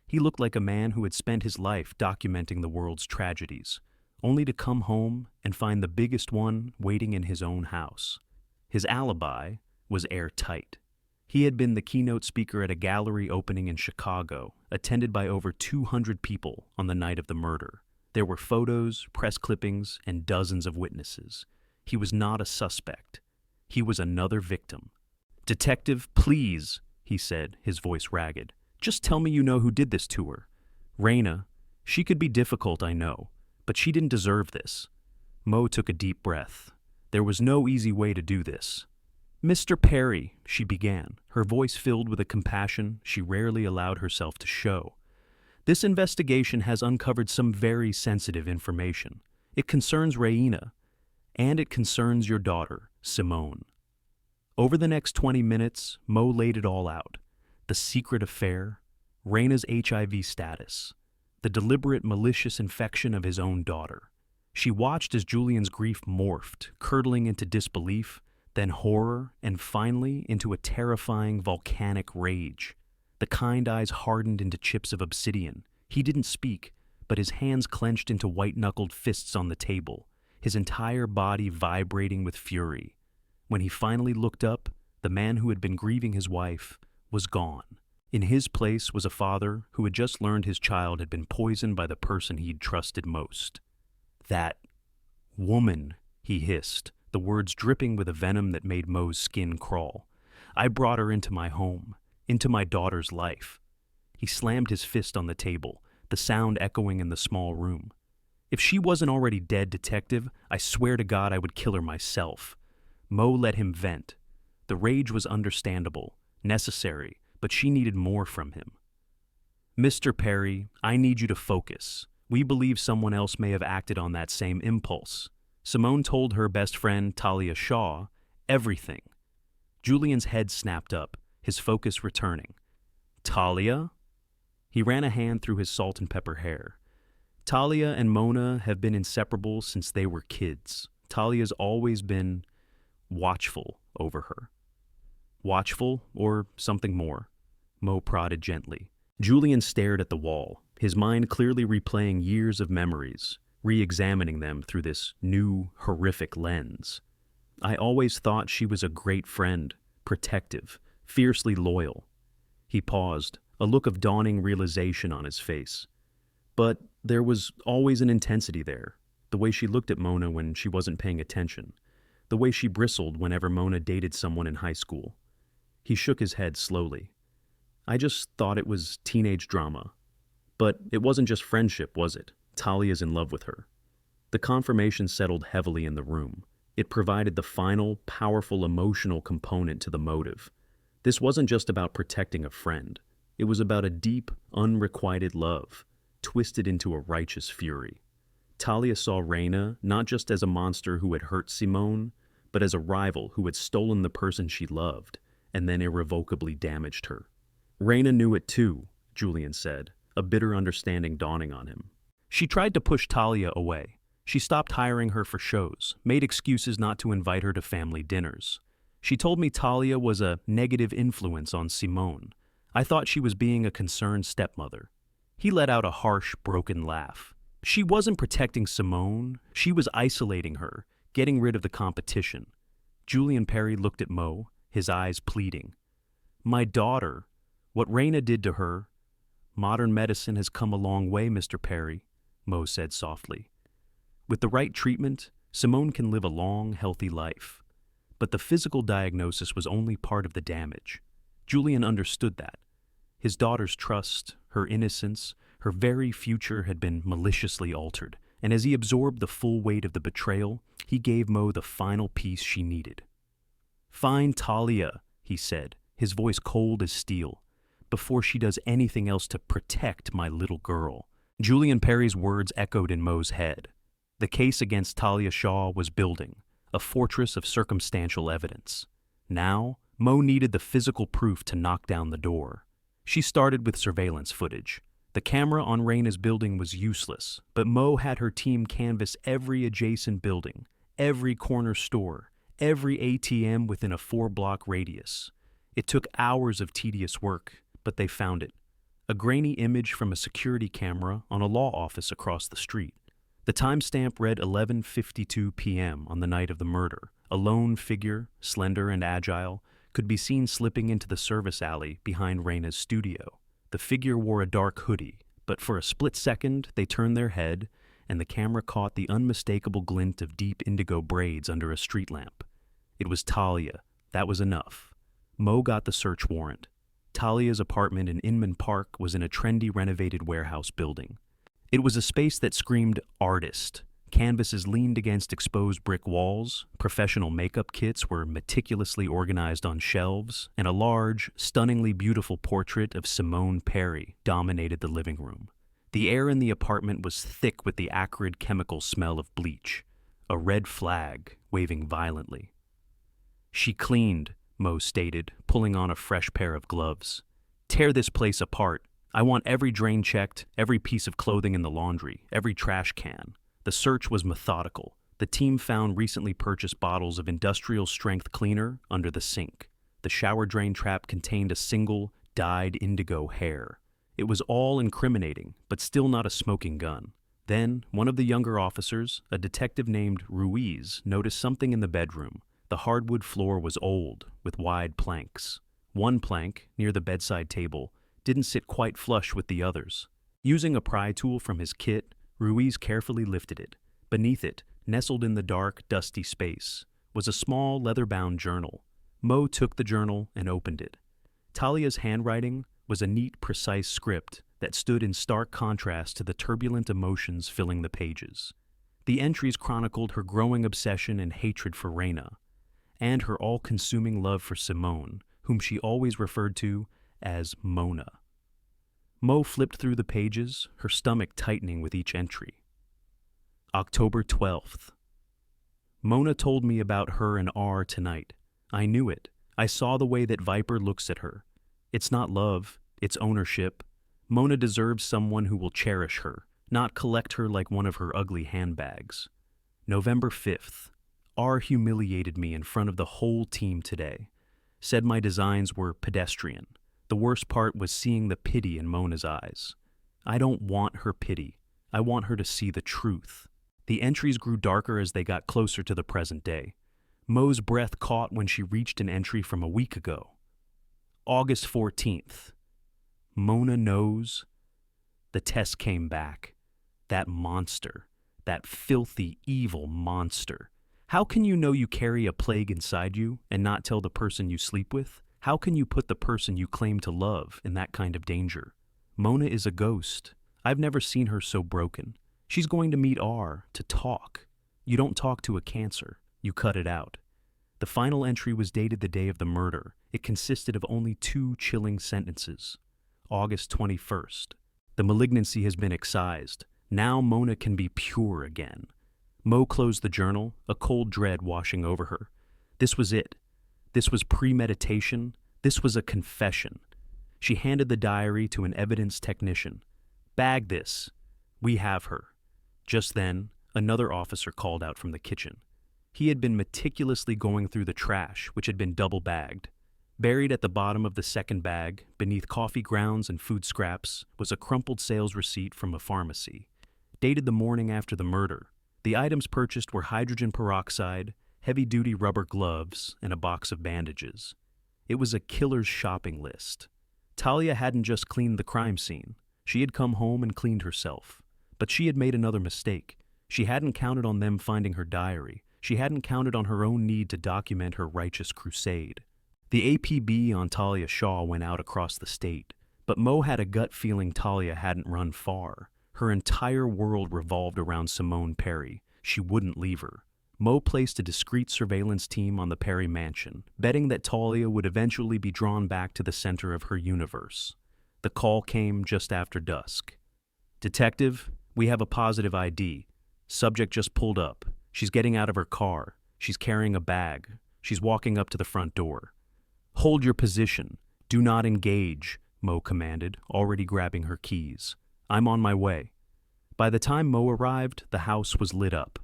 He looked like a man who had spent his life documenting the world's tragedies, only to come home and find the biggest one waiting in his own house. His alibi was airtight. He had been the keynote speaker at a gallery opening in Chicago, attended by over 200 people on the night of the murder. There were photos, press clippings, and dozens of witnesses. He was not a suspect. He was another victim. "Detective, please," he said, his voice ragged. "Just tell me you know who did this to her. Raina, she could be difficult, I know, but she didn't deserve this." Mo took a deep breath. There was no easy way to do this. "Mr. Perry," she began, her voice filled with a compassion she rarely allowed herself to show. "This investigation has uncovered some very sensitive information. It concerns Raina, and it concerns your daughter, Simone." Over the next 20 minutes, Mo laid it all out. The secret affair, Raina's HIV status, the deliberate malicious infection of his own daughter. She watched as Julian's grief morphed, curdling into disbelief, then horror, and finally into a terrifying volcanic rage. The kind eyes hardened into chips of obsidian. He didn't speak, but his hands clenched into white-knuckled fists on the table, his entire body vibrating with fury. When he finally looked up, the man who had been grieving his wife was gone. In his place was a father who had just learned his child had been poisoned by the person he'd trusted most. "That woman," he hissed, the words dripping with a venom that made Mo's skin crawl. "I brought her into my home, into my daughter's life." He slammed his fist on the table, the sound echoing in the small room. "If she wasn't already dead, Detective, I swear to God I would kill her myself." Mo let him vent. The rage was understandable, necessary, but she needed more from him. "Mr. Perry, I need you to focus. We believe someone else may have acted on that same impulse." Simone told her best friend, Talia Shaw, everything. Julian's head snapped up, his focus returning. "Talia?" He ran a hand through his salt and pepper hair. "Talia and Mona have been inseparable since they were kids. Talia's always been watchful over her." "Watchful, or something more?" Mo prodded gently. Julian stared at the wall, his mind clearly replaying years of memories, re-examining them through this new, horrific lens. "I always thought she was a great friend, protective, fiercely loyal." He paused, a look of dawning realization on his face. "But there was always an intensity there, the way she looked at Mona when she wasn't paying attention, the way she bristled whenever Mona dated someone in high school." He shook his head slowly. "I just thought it was teenage drama. But it wasn't just friendship, was it? Talia's in love with her." The confirmation settled heavily in the room. It provided the final, powerful emotional component to the motive. This wasn't just about protecting a friend. It was about a deep, unrequited love, twisted into a righteous fury. Talia saw Raina not just as a monster who had hurt Simone, but as a rival who had stolen the person she loved and then irrevocably damaged her. "Raina knew it too," Julian said, a bitter understanding dawning on him. "She tried to push Talia away. She stopped hiring her for shows, made excuses not to invite her to family dinners. She told me Talia was a negative influence on Simone. I thought she was being a concerned stepmother. He let out a harsh, broken laugh. She wasn't protecting Simone, she was isolating her, getting rid of the competition. Julian Perry looked at Mo, his eyes pleading. My daughter, what Raina did to her. Modern medicine has come a long way, Mr. Perry, Mo said softly. With the right treatment, Simone can live a long, healthy life. But the physical diagnosis was only part of the damage. Julian understood that. His daughter's trust, her innocence, her very future had been maliciously altered, and as he absorbed the full weight of the betrayal, he gave Mo the final piece she needed. Find Talia, he said, his voice cold as steel, before she does anything else to protect my little girl. Julian Perry's words echoed in Mo's head. The case against Talia Shaw was building, a fortress of circumstantial evidence. Now, Mo needed the physical proof to knock down the door. She started with surveillance footage. The camera on Raina's building was useless, but Mo had her team canvass every adjacent building, every corner store, every ATM within a 4-block radius. It took hours of tedious work, but they found it. A grainy image from a security camera on a law office across the street. The timestamp read 11:52 p.m. on the night of the murder. A lone figure, slender and agile, could be seen slipping into the service alley behind Raina's studio. The figure wore a dark hoodie, but for a split second they turned their head and the camera caught the unmistakable glint of deep indigo braids under a street lamp. It was Talia. That was enough. Mo got the search warrant. Talia's apartment in Inman Park was in a trendy renovated warehouse building. It was a space that screamed artist. Canvases leaned against exposed brick walls, professional makeup kits were meticulously organized on shelves, and a large, stunningly beautiful portrait of Simone Perry dominated the living room. The air in the apartment was thick with the acrid chemical smell of bleach, a red flag waving violently. She cleaned, Mo stated, pulling on a fresh pair of gloves. Tear this place apart. I want every drain checked, every piece of clothing in the laundry, every trash can. The search was methodical. The team found recently purchased bottles of industrial-strength cleaner under the sink. The shower drain trap contained a single, dyed indigo hair. It was all incriminating, but still not a smoking gun. Then, one of the younger officers, a detective named Ruiz, noticed something in the bedroom. The hardwood floor was old, with wide planks. One plank, near the bedside table, didn't sit quite flush with the others. Using a pry tool from his kit, Ruiz carefully lifted it. Beneath it, nestled in the dark, dusty space, was a small leather-bound journal. Mo took the journal and opened it. Talia's handwriting was a neat, precise script that stood in stark contrast to the turbulent emotions filling the pages. The entries chronicled her growing obsession and hatred for Raina, and her all-consuming love for Simone, whom she always referred to as Mona. Mo flipped through the pages, her stomach tightening with each entry. October 12th. Mona told me about her and R tonight. I knew it. I saw the way that Viper looks at her. It's not love, it's ownership. Mona deserves someone who will cherish her, not collect her like one of her ugly handbags. November 5th. R humiliated me in front of the whole team today. Said my designs were pedestrian. The worst part was seeing the pity in Mona's eyes. I don't want her pity. I want her to see the truth. The entries grew darker as they got closer to the present day. Mo's breath caught when she reached an entry from a week ago. August 14th. Mona knows. The test came back. That monster. That filthy, evil monster. How can you know you carry a plague inside you and not tell the person you sleep with? How can you put the person you claim to love in that kind of danger? Mona is a ghost. I've never seen her so broken. She's going to meet R to talk. You don't talk to a cancer. You cut it out. The final entry was dated the day of the murder. It consisted of only 2 chilling sentences. August 21st. The malignancy has been excised. Now Mona can be pure again. Mo closed the journal, a cold dread washing over her. This was it. This was premeditation. This was a confession. She handed the diary to an evidence technician. Bag this. We have her. Just then, Another officer called out from the kitchen. He had been meticulously going through the trash, which had been double-bagged. Buried at the bottom of the second bag, beneath coffee grounds and food scraps, was a crumpled sales receipt from a pharmacy, dated the morning after the murder. The items purchased were hydrogen peroxide, heavy-duty rubber gloves, and a box of bandages. It was a killer's shopping list. Talia hadn't just cleaned the crime scene. She had come home and cleaned herself. But she had made another mistake. She hadn't counted on them finding her diary. She hadn't counted on her own need to document her righteous crusade. The APB on Talia Shaw went out across the state, but Mo had a gut feeling Talia hadn't run far. Her entire world revolved around Simone Perry. She wouldn't leave her. Mo placed a discreet surveillance team on the Perry mansion, betting that Talia would eventually be drawn back to the center of her universe. The call came just after dusk. "Detective, we have a positive ID. Subject just pulled up. She's getting out of her car. She's carrying a bag. She's walking up to the front door." "Hold your position. Do not engage," Mo commanded, already grabbing her keys. "I'm on my way." By the time Mo arrived, the house was lit up.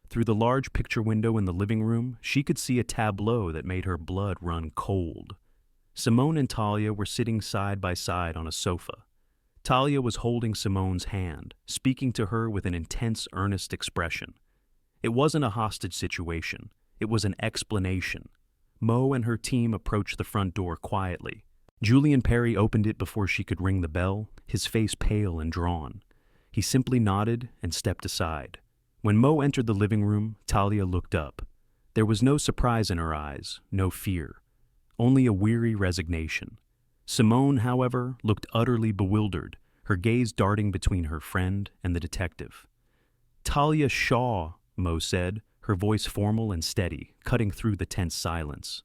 Through the large picture window in the living room, she could see a tableau that made her blood run cold. Simone and Talia were sitting side by side on a sofa. Talia was holding Simone's hand, speaking to her with an intense, earnest expression. It wasn't a hostage situation. It was an explanation. Mo and her team approached the front door quietly. Julian Perry opened it before she could ring the bell, his face pale and drawn. He simply nodded and stepped aside. When Mo entered the living room, Talia looked up. There was no surprise in her eyes, no fear, only a weary resignation. Simone, however, looked utterly bewildered, her gaze darting between her friend and the detective. "Talia Shaw," Mo said, her voice formal and steady, cutting through the tense silence.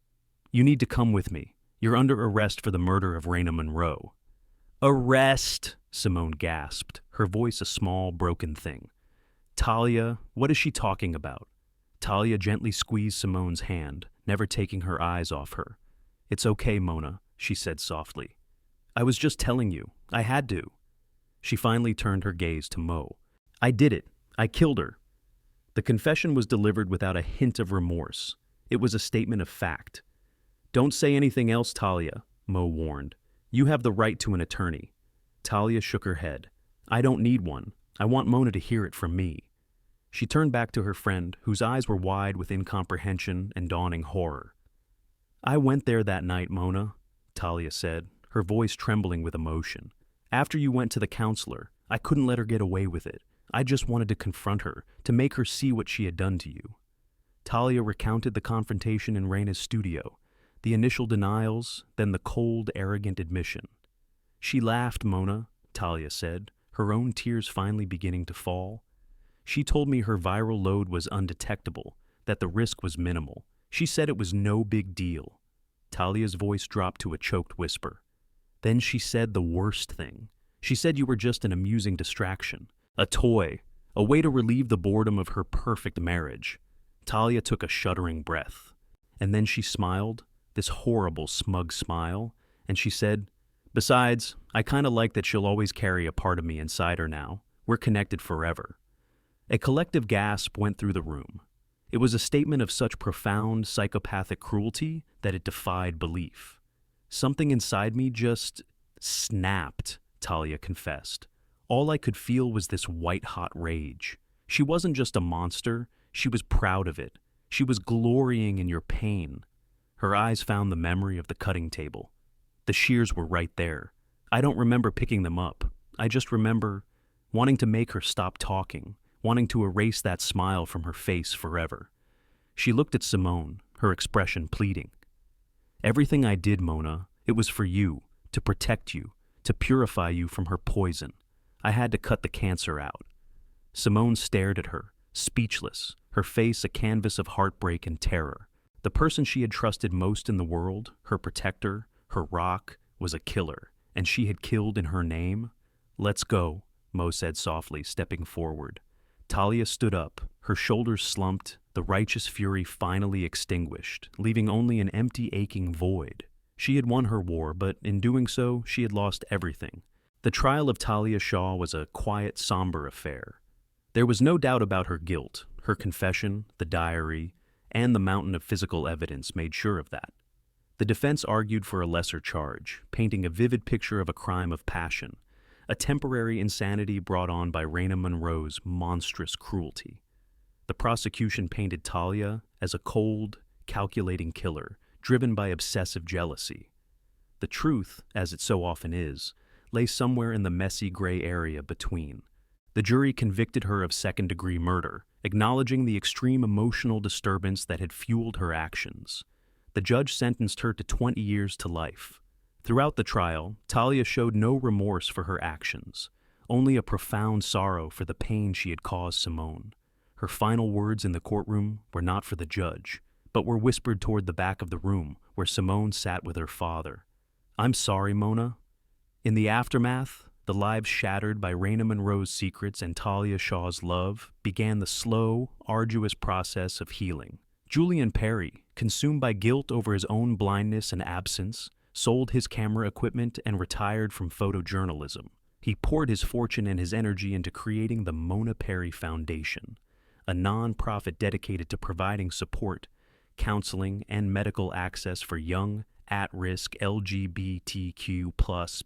"You need to come with me. You're under arrest for the murder of Raina Monroe." "Arrest!" Simone gasped, her voice a small, broken thing. "Talia, what is she talking about?" Talia gently squeezed Simone's hand, never taking her eyes off her. "It's okay, Mona," she said softly. "I was just telling you. I had to." She finally turned her gaze to Mo. "I did it. I killed her." The confession was delivered without a hint of remorse. It was a statement of fact. "Don't say anything else, Talia," Mo warned. "You have the right to an attorney." Talia shook her head. "I don't need one. I want Mona to hear it from me." She turned back to her friend, whose eyes were wide with incomprehension and dawning horror. "I went there that night, Mona," Talia said, her voice trembling with emotion. "After you went to the counselor, I couldn't let her get away with it. I just wanted to confront her, to make her see what she had done to you." Talia recounted the confrontation in Raina's studio, the initial denials, then the cold, arrogant admission. "She laughed, Mona," Talia said, her own tears finally beginning to fall. "She told me her viral load was undetectable, that the risk was minimal. She said it was no big deal." Talia's voice dropped to a choked whisper. "Then she said the worst thing. She said you were just an amusing distraction, a toy, a way to relieve the boredom of her perfect marriage." Talia took a shuddering breath. And then she smiled, this horrible, smug smile, and she said, "Besides, I kinda like that she'll always carry a part of me inside her now. We're connected forever." A collective gasp went through the room. It was a statement of such profound, psychopathic cruelty that it defied belief. "Something inside me just snapped," Talia confessed. "All I could feel was this white-hot rage. She wasn't just a monster, she was proud of it. She was glorying in your pain." Her eyes found the memory of the cutting table. The shears were right there. I don't remember picking them up. I just remember wanting to make her stop talking, wanting to erase that smile from her face forever. She looked at Simone, her expression pleading. "Everything I did, Mona, it was for you, to protect you, to purify you from her poison. I had to cut the cancer out." Simone stared at her, speechless, her face a canvas of heartbreak and terror. The person she had trusted most in the world, her protector, her rock, was a killer, and she had killed in her name? "Let's go," Mo said softly, stepping forward. Talia stood up, her shoulders slumped, the righteous fury finally extinguished, leaving only an empty, aching void. She had won her war, but in doing so, she had lost everything. The trial of Talia Shaw was a quiet, somber affair. There was no doubt about her guilt. Her confession, the diary, and the mountain of physical evidence made sure of that. The defense argued for a lesser charge, painting a vivid picture of a crime of passion, a temporary insanity brought on by Raina Monroe's monstrous cruelty. The prosecution painted Talia as a cold, calculating killer, driven by obsessive jealousy. The truth, as it so often is, lay somewhere in the messy gray area between. The jury convicted her of second-degree murder, acknowledging the extreme emotional disturbance that had fueled her actions. The judge sentenced her to 20 years to life. Throughout the trial, Talia showed no remorse for her actions, only a profound sorrow for the pain she had caused Simone. Her final words in the courtroom were not for the judge, but were whispered toward the back of the room where Simone sat with her father. "I'm sorry, Mona." In the aftermath, the lives shattered by Raina Monroe's secrets and Talia Shaw's love, began the slow, arduous process of healing. Julian Perry, consumed by guilt over his own blindness and absence, sold his camera equipment and retired from photojournalism. He poured his fortune and his energy into creating the Mona Perry Foundation, a non-profit dedicated to providing support, counseling, and medical access for young, at-risk LGBTQ+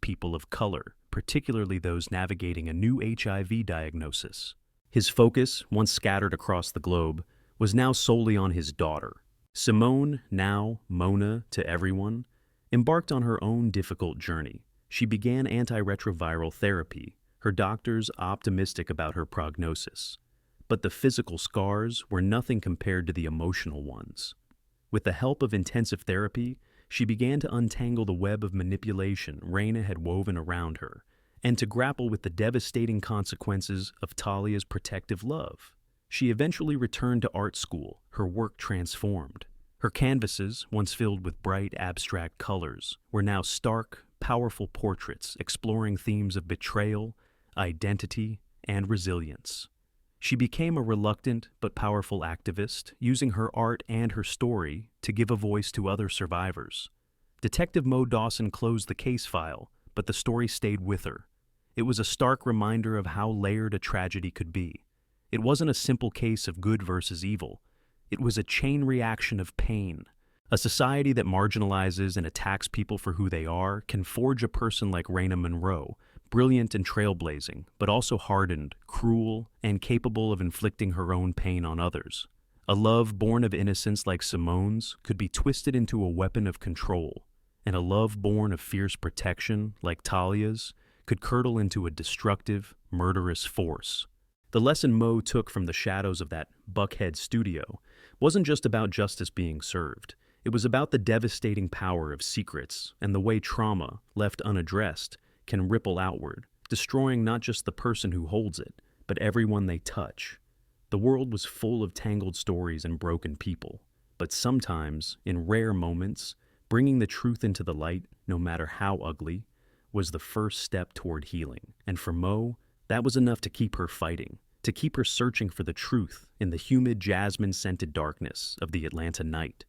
people of color, particularly those navigating a new HIV diagnosis. His focus, once scattered across the globe, was now solely on his daughter. Simone, now Mona to everyone, embarked on her own difficult journey. She began antiretroviral therapy, her doctors optimistic about her prognosis. But the physical scars were nothing compared to the emotional ones. With the help of intensive therapy, she began to untangle the web of manipulation Raina had woven around her, and to grapple with the devastating consequences of Talia's protective love. She eventually returned to art school, her work transformed. Her canvases, once filled with bright, abstract colors, were now stark, powerful portraits exploring themes of betrayal, identity, and resilience. She became a reluctant but powerful activist, using her art and her story to give a voice to other survivors. Detective Mo Dawson closed the case file, but the story stayed with her. It was a stark reminder of how layered a tragedy could be. It wasn't a simple case of good versus evil. It was a chain reaction of pain. A society that marginalizes and attacks people for who they are can forge a person like Raina Monroe, brilliant and trailblazing, but also hardened, cruel, and capable of inflicting her own pain on others. A love born of innocence like Simone's could be twisted into a weapon of control, and a love born of fierce protection like Talia's could curdle into a destructive, murderous force. The lesson Mo took from the shadows of that Buckhead studio wasn't just about justice being served. It was about the devastating power of secrets and the way trauma, left unaddressed, can ripple outward, destroying not just the person who holds it, but everyone they touch. The world was full of tangled stories and broken people, but sometimes, in rare moments, bringing the truth into the light, no matter how ugly, was the first step toward healing. And for Mo, that was enough to keep her fighting, to keep her searching for the truth in the humid, jasmine-scented darkness of the Atlanta night.